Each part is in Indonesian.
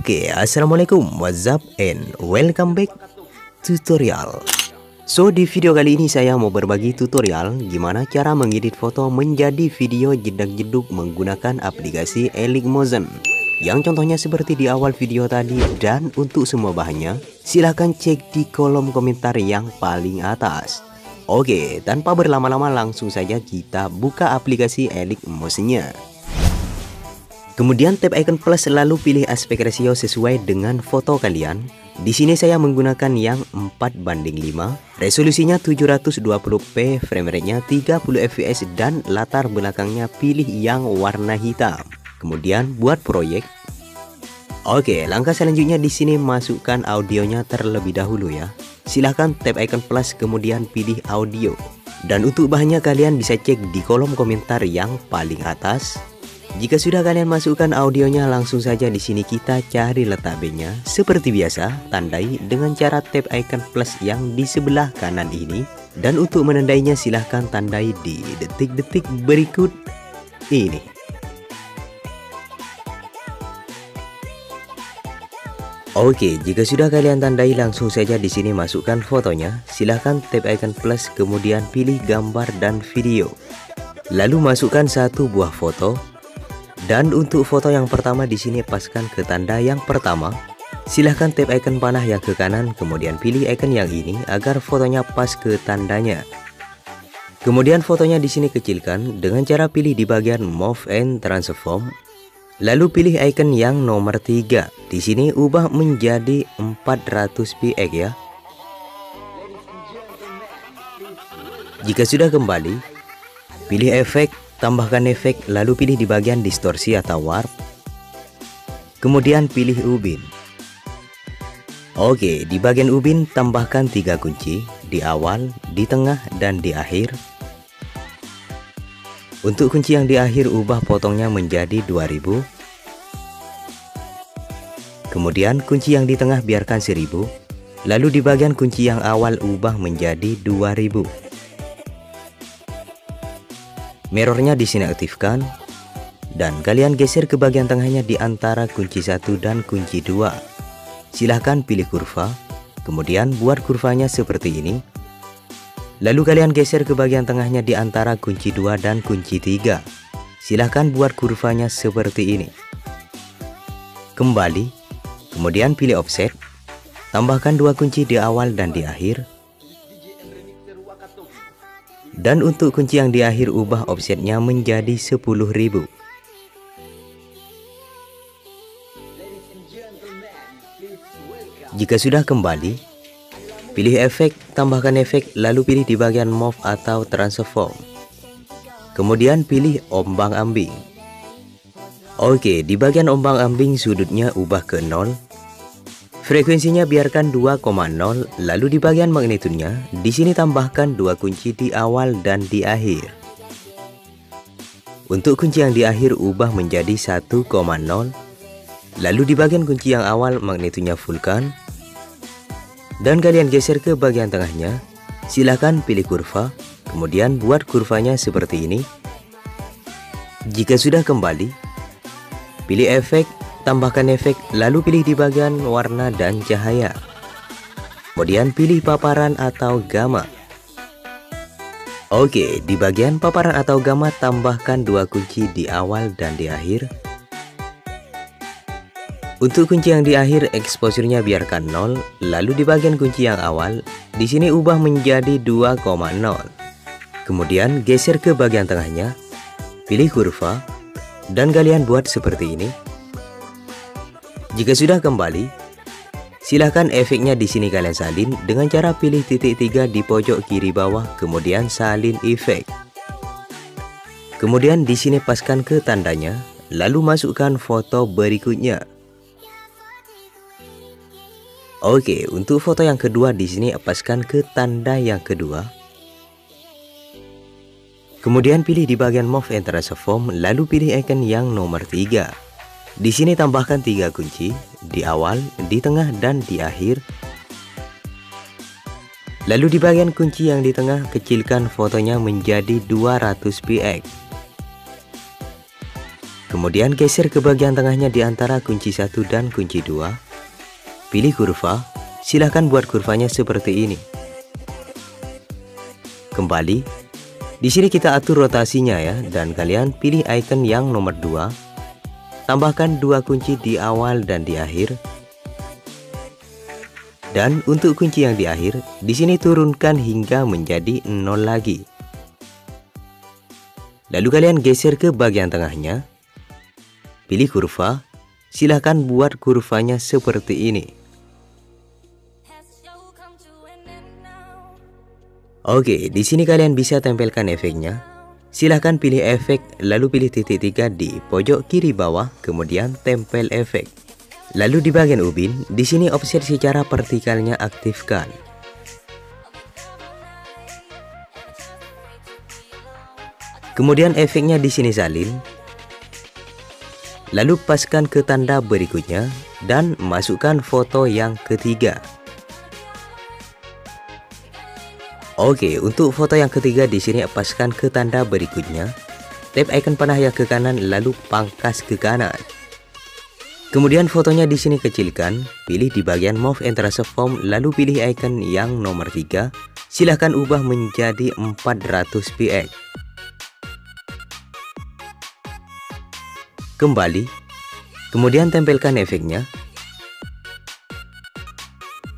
Assalamualaikum, what's up and welcome back tutorial. So di video kali ini saya mau berbagi tutorial gimana cara mengedit foto menjadi video jedak-jeduk menggunakan aplikasi Elix Motion. Yang contohnya seperti di awal video tadi, dan untuk semua bahannya silahkan cek di kolom komentar yang paling atas. Oke, tanpa berlama-lama langsung saja kita buka aplikasi Elix Motion-nya. Kemudian tap icon plus lalu pilih aspek ratio sesuai dengan foto kalian. Di sini saya menggunakan yang 4:5, resolusinya 720p, frame rate-nya 30 fps dan latar belakangnya pilih yang warna hitam. Kemudian buat proyek. Oke, langkah selanjutnya di sini masukkan audionya terlebih dahulu ya. Silahkan tap icon plus kemudian pilih audio. Dan untuk bahannya kalian bisa cek di kolom komentar yang paling atas. Jika sudah kalian masukkan audionya, langsung saja di sini kita cari letak B-nya. Seperti biasa, tandai dengan cara tap icon plus yang di sebelah kanan ini. Dan untuk menandainya silahkan tandai di detik-detik berikut ini. Oke, jika sudah kalian tandai, langsung saja di sini masukkan fotonya. Silahkan tap icon plus kemudian pilih gambar dan video. Lalu masukkan satu buah foto. Dan untuk foto yang pertama di sini paskan ke tanda yang pertama. Silahkan tap icon panah yang ke kanan, kemudian pilih icon yang ini agar fotonya pas ke tandanya. Kemudian fotonya di sini kecilkan dengan cara pilih di bagian Move and Transform. Lalu pilih icon yang nomor 3. Di sini ubah menjadi 400 px ya. Jika sudah kembali, pilih efek. Tambahkan efek, lalu pilih di bagian distorsi atau warp. Kemudian pilih ubin. Oke, di bagian ubin tambahkan 3 kunci, di awal, di tengah, dan di akhir. Untuk kunci yang di akhir ubah potongnya menjadi 2000. Kemudian kunci yang di tengah biarkan 1000. Lalu di bagian kunci yang awal ubah menjadi 2000. Mirrornya di sini aktifkan dan kalian geser ke bagian tengahnya di antara kunci 1 dan kunci 2. Silahkan pilih kurva, kemudian buat kurvanya seperti ini. Lalu kalian geser ke bagian tengahnya di antara kunci 2 dan kunci 3. Silahkan buat kurvanya seperti ini. Kembali, kemudian pilih offset. Tambahkan 2 kunci di awal dan di akhir. Dan untuk kunci yang di akhir ubah offsetnya menjadi 10.000. Jika sudah kembali, pilih efek, tambahkan efek, lalu pilih di bagian Move atau Transform. Kemudian pilih ombang-ambing. Oke, di bagian ombang-ambing sudutnya ubah ke 0. Frekuensinya biarkan 2,0, lalu di bagian magnitudonya di sini tambahkan 2 kunci di awal dan di akhir. Untuk kunci yang di akhir ubah menjadi 1,0, lalu di bagian kunci yang awal magnitudonya fullkan. Dan kalian geser ke bagian tengahnya. Silahkan pilih kurva, kemudian buat kurvanya seperti ini. Jika sudah kembali, pilih efek. Tambahkan efek, lalu pilih di bagian warna dan cahaya. Kemudian pilih paparan atau gamma. Oke, di bagian paparan atau gamma tambahkan 2 kunci di awal dan di akhir. Untuk kunci yang di akhir exposure-nya biarkan 0, lalu di bagian kunci yang awal di sini ubah menjadi 2,0. Kemudian geser ke bagian tengahnya, pilih kurva dan kalian buat seperti ini. Jika sudah kembali, silahkan efeknya di sini kalian salin dengan cara pilih titik 3 di pojok kiri bawah, kemudian salin efek. Kemudian di sini paskan ke tandanya, lalu masukkan foto berikutnya. Oke, untuk foto yang kedua di sini paskan ke tanda yang kedua. Kemudian pilih di bagian Move and Transform, lalu pilih icon yang nomor 3. Di sini tambahkan 3 kunci di awal, di tengah, dan di akhir. Lalu di bagian kunci yang di tengah kecilkan fotonya menjadi 200 px. Kemudian geser ke bagian tengahnya di antara kunci 1 dan kunci 2. Pilih kurva, silahkan buat kurvanya seperti ini. Kembali, di sini kita atur rotasinya ya, dan kalian pilih icon yang nomor 2. Tambahkan 2 kunci di awal dan di akhir. Dan untuk kunci yang di akhir, di sini turunkan hingga menjadi 0 lagi. Lalu kalian geser ke bagian tengahnya. Pilih kurva, silahkan buat kurvanya seperti ini. Oke, di sini kalian bisa tempelkan efeknya. Silahkan pilih efek, lalu pilih titik 3 di pojok kiri bawah, kemudian tempel efek. Lalu di bagian ubin, di sini offset secara vertikalnya aktifkan. Kemudian efeknya di sini salin. Lalu paskan ke tanda berikutnya dan masukkan foto yang ketiga. Oke, untuk foto yang ketiga di sini paskan ke tanda berikutnya. Tap icon panah yang ke kanan lalu pangkas ke kanan. Kemudian fotonya di sini kecilkan, pilih di bagian Move and Transform lalu pilih icon yang nomor 3. Silahkan ubah menjadi 400 px. Kembali, kemudian tempelkan efeknya.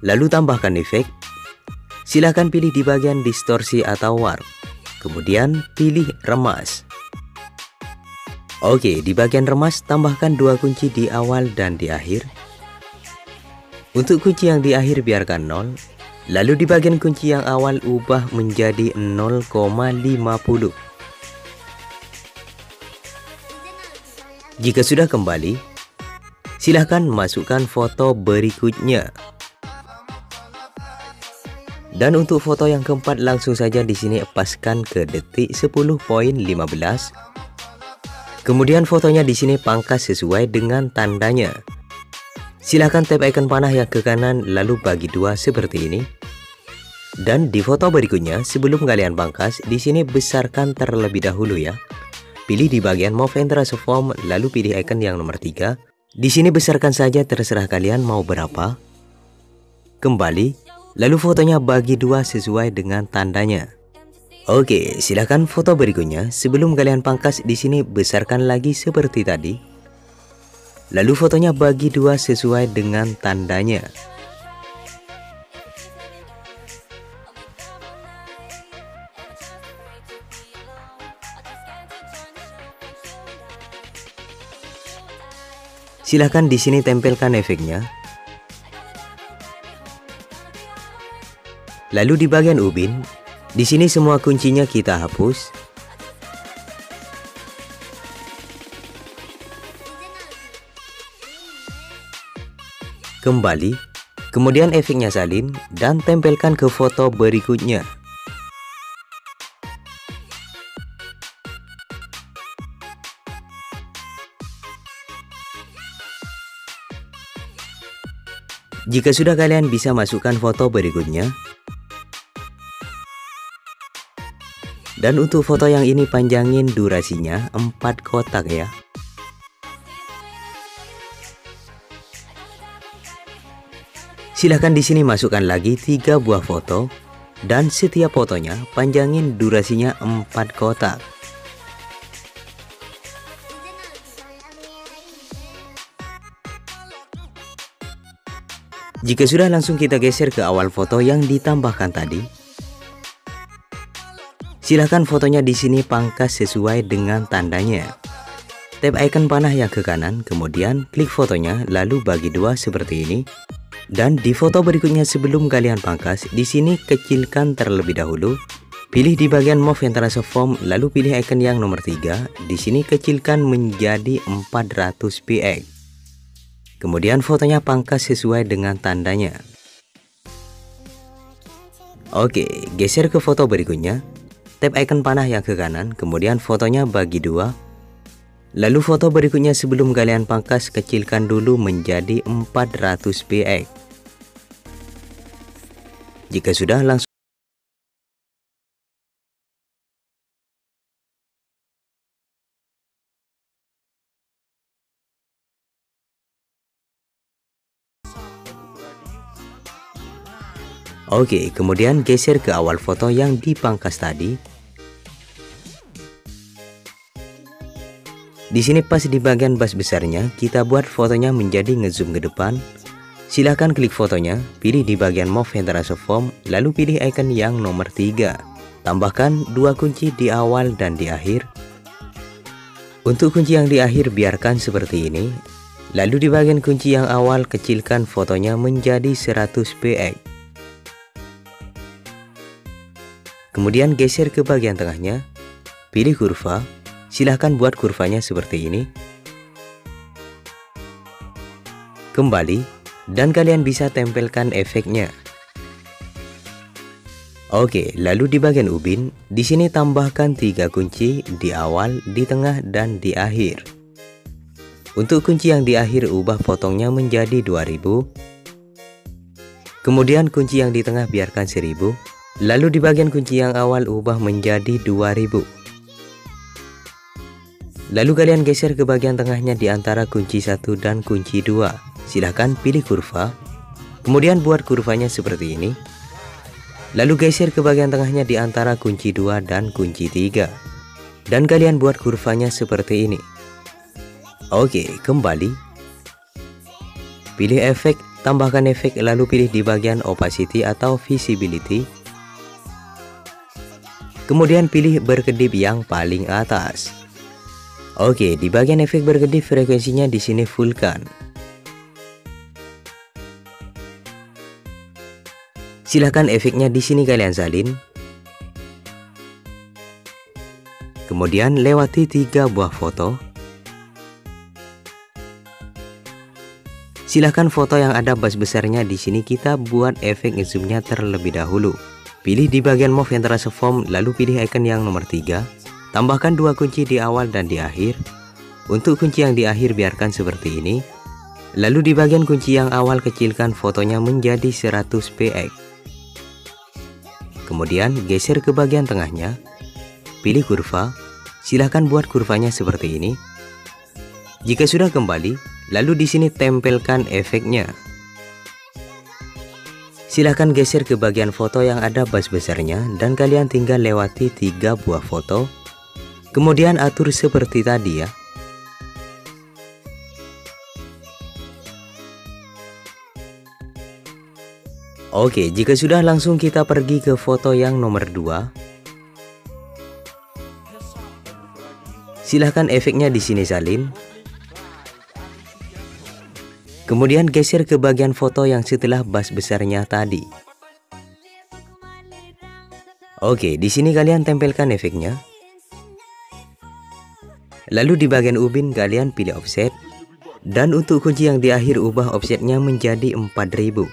Lalu tambahkan efek. Silahkan pilih di bagian distorsi atau warp. Kemudian pilih remas. Oke, di bagian remas tambahkan 2 kunci di awal dan di akhir. Untuk kunci yang di akhir biarkan 0. Lalu di bagian kunci yang awal ubah menjadi 0,50. Jika sudah kembali, silahkan masukkan foto berikutnya. Dan untuk foto yang keempat langsung saja di sini paskan ke detik 10.15. Kemudian fotonya di sini pangkas sesuai dengan tandanya. Silahkan tap icon panah yang ke kanan lalu bagi 2 seperti ini. Dan di foto berikutnya sebelum kalian pangkas di sini besarkan terlebih dahulu ya. Pilih di bagian Move and Transform lalu pilih icon yang nomor 3. Di sini besarkan saja terserah kalian mau berapa. Kembali, lalu fotonya bagi 2 sesuai dengan tandanya. Oke, silahkan foto berikutnya. Sebelum kalian pangkas di sini besarkan lagi seperti tadi. Lalu fotonya bagi 2 sesuai dengan tandanya. Silahkan di sini tempelkan efeknya. Lalu di bagian ubin, di sini semua kuncinya kita hapus. Kembali, kemudian efeknya salin dan tempelkan ke foto berikutnya. Jika sudah kalian bisa masukkan foto berikutnya. Dan untuk foto yang ini panjangin durasinya 4 kotak ya. Silahkan di sini masukkan lagi 3 buah foto dan setiap fotonya panjangin durasinya 4 kotak. Jika sudah langsung kita geser ke awal foto yang ditambahkan tadi. Silahkan fotonya di sini pangkas sesuai dengan tandanya. Tap icon panah yang ke kanan, kemudian klik fotonya lalu bagi 2 seperti ini. Dan di foto berikutnya sebelum kalian pangkas, di sini kecilkan terlebih dahulu. Pilih di bagian Move and Transform lalu pilih icon yang nomor 3. Di sini kecilkan menjadi 400 px. Kemudian fotonya pangkas sesuai dengan tandanya. Oke, geser ke foto berikutnya. Tap icon panah yang ke kanan, kemudian fotonya bagi 2. Lalu foto berikutnya sebelum kalian pangkas kecilkan dulu menjadi 400 px. Jika sudah langsung Oke, kemudian geser ke awal foto yang dipangkas tadi. Di sini pas di bagian bas besarnya, kita buat fotonya menjadi ngezoom ke depan. Silahkan klik fotonya, pilih di bagian Move and Transform, lalu pilih icon yang nomor 3. Tambahkan 2 kunci di awal dan di akhir. Untuk kunci yang di akhir biarkan seperti ini. Lalu di bagian kunci yang awal kecilkan fotonya menjadi 100 px. Kemudian geser ke bagian tengahnya, pilih kurva. Silahkan buat kurvanya seperti ini. Kembali, dan kalian bisa tempelkan efeknya. Oke, lalu di bagian ubin, di sini tambahkan 3 kunci di awal, di tengah, dan di akhir. Untuk kunci yang di akhir ubah potongnya menjadi 2000. Kemudian kunci yang di tengah biarkan 1000. Lalu di bagian kunci yang awal ubah menjadi 2000. Lalu kalian geser ke bagian tengahnya di antara kunci 1 dan kunci 2. Silahkan pilih kurva. Kemudian buat kurvanya seperti ini. Lalu geser ke bagian tengahnya di antara kunci 2 dan kunci 3. Dan kalian buat kurvanya seperti ini. Oke, kembali. Pilih efek, tambahkan efek, lalu pilih di bagian opacity atau visibility. Kemudian pilih berkedip yang paling atas. Oke, di bagian efek berkedip frekuensinya di sini fullkan. Silahkan efeknya di sini kalian salin. Kemudian lewati 3 buah foto. Silahkan foto yang ada bas besarnya di sini kita buat efek zoomnya terlebih dahulu. Pilih di bagian Move and Transform, lalu pilih icon yang nomor 3. Tambahkan 2 kunci di awal dan di akhir. Untuk kunci yang di akhir biarkan seperti ini. Lalu di bagian kunci yang awal kecilkan fotonya menjadi 100 px. Kemudian geser ke bagian tengahnya. Pilih kurva. Silahkan buat kurvanya seperti ini. Jika sudah kembali, lalu di sini tempelkan efeknya. Silahkan geser ke bagian foto yang ada bas besarnya dan kalian tinggal lewati 3 buah foto. Kemudian atur seperti tadi ya. Oke, jika sudah langsung kita pergi ke foto yang nomor 2. Silahkan efeknya di sini salin. Kemudian geser ke bagian foto yang setelah bas besarnya tadi. Oke, di sini kalian tempelkan efeknya. Lalu di bagian ubin kalian pilih offset. Dan untuk kunci yang di akhir ubah offsetnya menjadi 4000.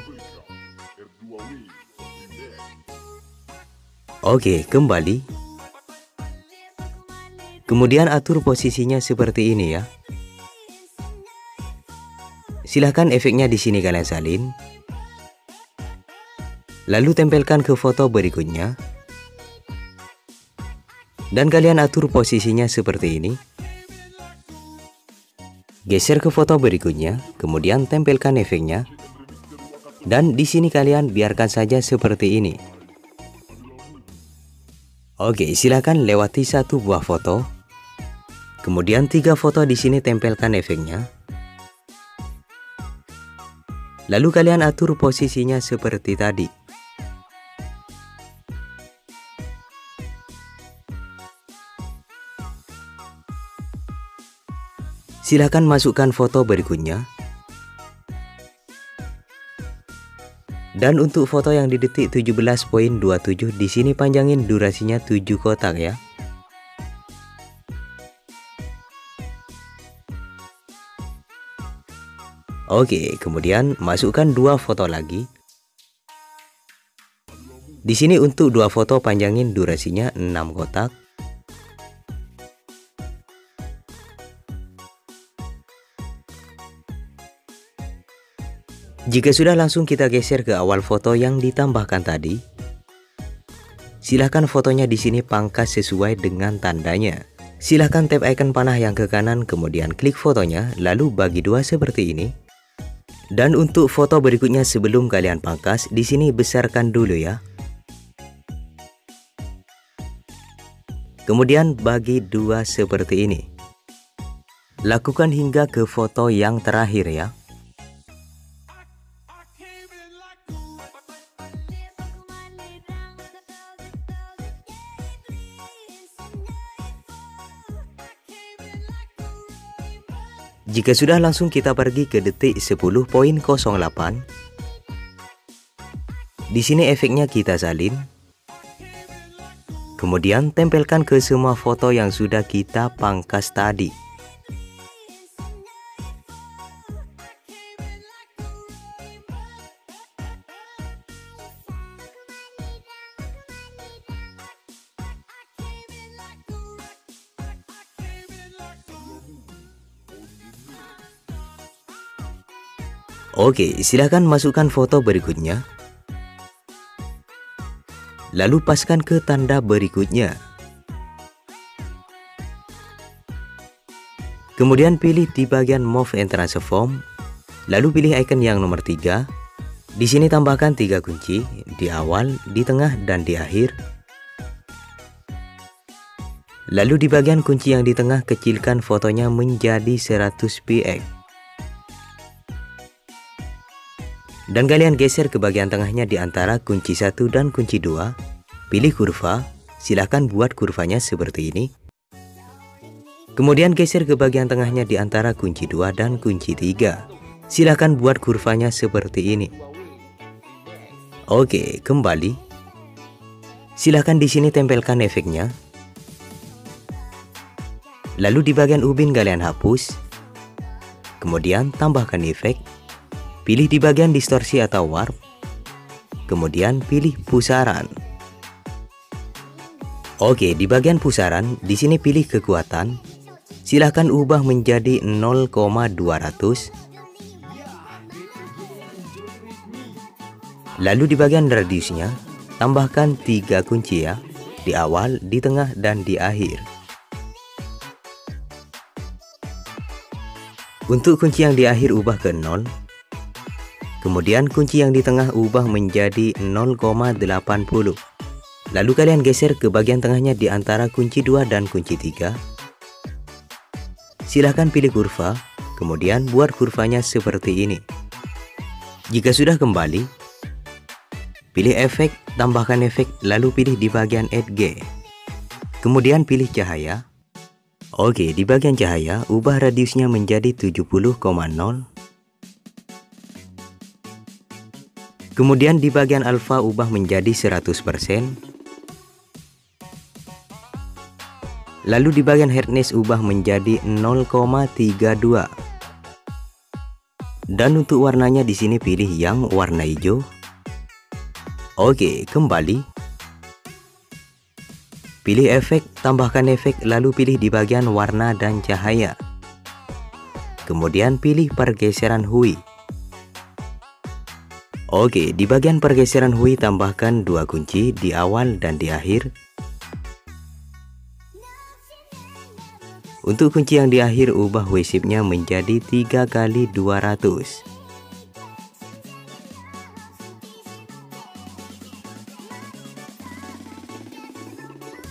Oke, kembali. Kemudian atur posisinya seperti ini ya. Silahkan efeknya di sini kalian salin. Lalu tempelkan ke foto berikutnya. Dan kalian atur posisinya seperti ini. Geser ke foto berikutnya, kemudian tempelkan efeknya. Dan di sini kalian biarkan saja seperti ini. Oke, silakan lewati 1 buah foto. Kemudian 3 foto di sini tempelkan efeknya. Lalu kalian atur posisinya seperti tadi. Silahkan masukkan foto berikutnya. Dan untuk foto yang di detik 17.27 di sini panjangin durasinya 7 kotak ya. Oke, kemudian masukkan 2 foto lagi. Di sini untuk 2 foto panjangin durasinya 6 kotak. Jika sudah langsung kita geser ke awal foto yang ditambahkan tadi. Silahkan fotonya di sini pangkas sesuai dengan tandanya. Silahkan tap icon panah yang ke kanan kemudian klik fotonya lalu bagi 2 seperti ini. Dan untuk foto berikutnya sebelum kalian pangkas, di sini besarkan dulu ya. Kemudian bagi dua seperti ini. Lakukan hingga ke foto yang terakhir ya. Jika sudah, langsung kita pergi ke detik 10.08. Di sini efeknya kita salin. Kemudian tempelkan ke semua foto yang sudah kita pangkas tadi. Oke, silahkan masukkan foto berikutnya. Lalu paskan ke tanda berikutnya. Kemudian pilih di bagian Move and Transform. Lalu pilih icon yang nomor 3. Di sini tambahkan 3 kunci di awal, di tengah, dan di akhir. Lalu di bagian kunci yang di tengah kecilkan fotonya menjadi 100 px. Dan kalian geser ke bagian tengahnya di antara kunci 1 dan kunci 2. Pilih kurva, silahkan buat kurvanya seperti ini. Kemudian geser ke bagian tengahnya di antara kunci 2 dan kunci 3. Silahkan buat kurvanya seperti ini. Oke, kembali. Silahkan di sini tempelkan efeknya. Lalu di bagian ubin kalian hapus. Kemudian tambahkan efek. Pilih di bagian distorsi atau warp. Kemudian pilih pusaran. Oke, di bagian pusaran, di sini pilih kekuatan. Silahkan ubah menjadi 0,200. Lalu di bagian radiusnya, tambahkan 3 kunci ya. Di awal, di tengah, dan di akhir. Untuk kunci yang di akhir ubah ke 0. Kemudian kunci yang di tengah ubah menjadi 0,80. Lalu kalian geser ke bagian tengahnya di antara kunci 2 dan kunci 3. Silahkan pilih kurva, kemudian buat kurvanya seperti ini. Jika sudah kembali, pilih efek, tambahkan efek, lalu pilih di bagian Add G. Kemudian pilih cahaya. Oke, di bagian cahaya, ubah radiusnya menjadi 70,0. Kemudian di bagian alfa ubah menjadi 100%. Lalu di bagian hardness ubah menjadi 0,32. Dan untuk warnanya di sini pilih yang warna hijau. Oke, kembali. Pilih efek, tambahkan efek, lalu pilih di bagian warna dan cahaya. Kemudian pilih pergeseran hui. Oke, di bagian pergeseran hui tambahkan 2 kunci di awal dan di akhir. Untuk kunci yang di akhir ubah hui shape-nya menjadi 3x200.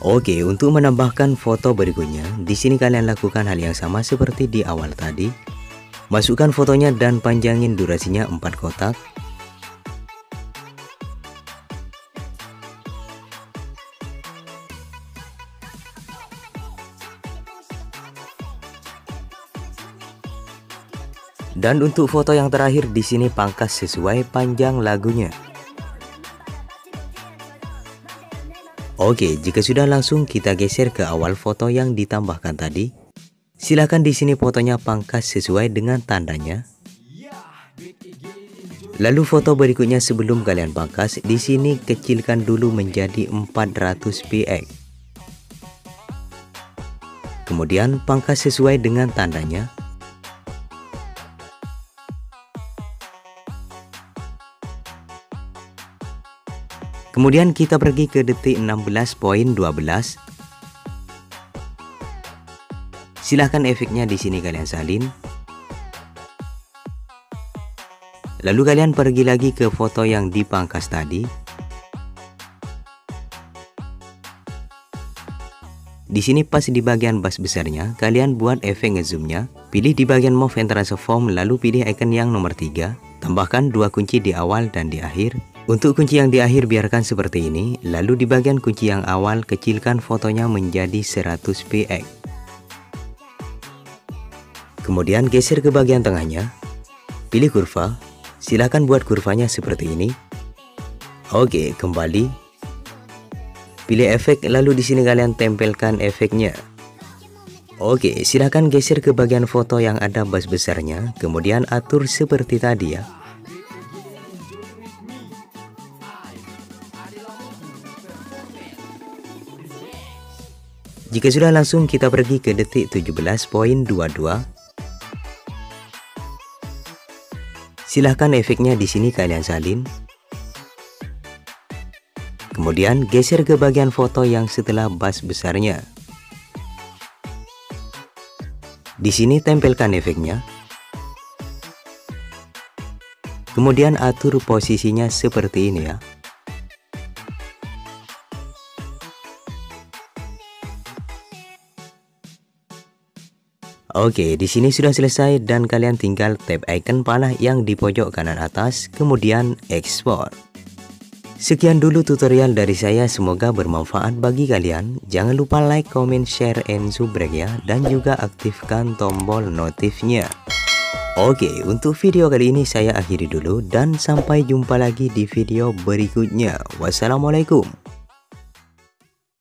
Oke, untuk menambahkan foto berikutnya, di sini kalian lakukan hal yang sama seperti di awal tadi. Masukkan fotonya dan panjangin durasinya 4 kotak. Dan untuk foto yang terakhir di sini pangkas sesuai panjang lagunya. Oke, jika sudah langsung kita geser ke awal foto yang ditambahkan tadi. Silakan di sini fotonya pangkas sesuai dengan tandanya. Lalu foto berikutnya sebelum kalian pangkas, di sini kecilkan dulu menjadi 400 px. Kemudian pangkas sesuai dengan tandanya. Kemudian kita pergi ke detik 16.12. Silahkan efeknya di sini kalian salin. Lalu kalian pergi lagi ke foto yang dipangkas tadi. Di sini pas di bagian bus besarnya, kalian buat efek ngezoomnya. Pilih di bagian Move and Transform, lalu pilih icon yang nomor 3. Tambahkan 2 kunci di awal dan di akhir. Untuk kunci yang di akhir biarkan seperti ini. Lalu di bagian kunci yang awal, kecilkan fotonya menjadi 100px. Kemudian geser ke bagian tengahnya. Pilih kurva. Silahkan buat kurvanya seperti ini. Oke, kembali. Pilih efek, lalu di sini kalian tempelkan efeknya. Oke, silahkan geser ke bagian foto yang ada bus besarnya, kemudian atur seperti tadi ya. Jika sudah, langsung kita pergi ke detik 17.22. Silahkan efeknya di sini kalian salin. Kemudian geser ke bagian foto yang setelah bus besarnya. Di sini tempelkan efeknya. Kemudian atur posisinya seperti ini ya. Oke, di sini sudah selesai dan kalian tinggal tap icon panah yang di pojok kanan atas, kemudian ekspor. Sekian dulu tutorial dari saya, semoga bermanfaat bagi kalian. Jangan lupa like, comment, share, and subscribe ya. Dan juga aktifkan tombol notifnya. Oke, untuk video kali ini saya akhiri dulu dan sampai jumpa lagi di video berikutnya. Wassalamualaikum.